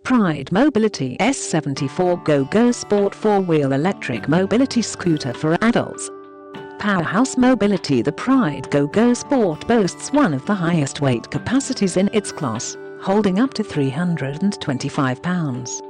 Pride Mobility S74 Go-Go Sport 4-wheel electric mobility scooter for adults. Powerhouse Mobility. The Pride Go-Go Sport boasts one of the highest weight capacities in its class, holding up to 325 pounds.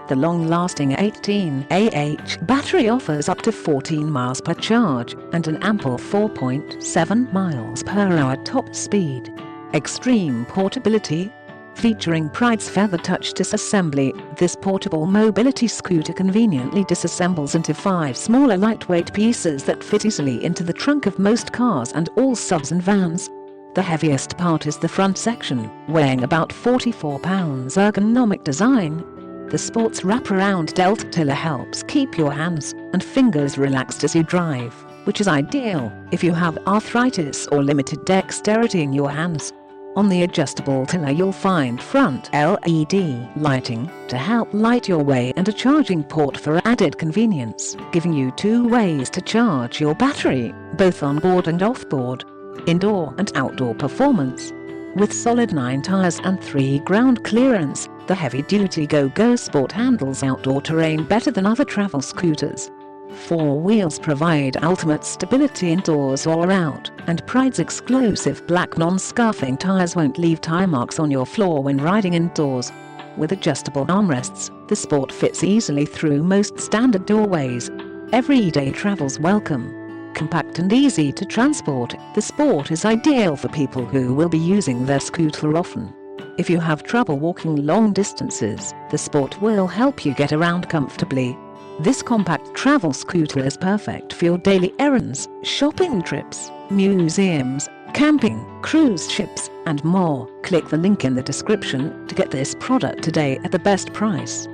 The long-lasting 18Ah battery offers up to 14 miles per charge and an ample 4.7 miles per hour top speed. Extreme portability. Featuring Pride's Feather Touch disassembly, this portable mobility scooter conveniently disassembles into 5 smaller lightweight pieces that fit easily into the trunk of most cars and all subs and vans. The heaviest part is the front section, weighing about 44 pounds. Ergonomic design. The sport's wraparound delta tiller helps keep your hands and fingers relaxed as you drive, which is ideal if you have arthritis or limited dexterity in your hands. On the adjustable tiller you'll find front LED lighting to help light your way and a charging port for added convenience, giving you 2 ways to charge your battery, both on board and off-board. Indoor and outdoor performance. With solid 9 tires and 3 ground clearance, the heavy-duty Go-Go Sport handles outdoor terrain better than other travel scooters. 4 wheels provide ultimate stability indoors or out, and Pride's exclusive black non-scuffing tires won't leave tire marks on your floor when riding indoors. With adjustable armrests, the Sport fits easily through most standard doorways. Everyday travel's welcome. Compact and easy to transport, the Sport is ideal for people who will be using their scooter often. If you have trouble walking long distances, the Sport will help you get around comfortably. This compact travel scooter is perfect for your daily errands, shopping trips, museums, camping, cruise ships, and more. Click the link in the description to get this product today at the best price.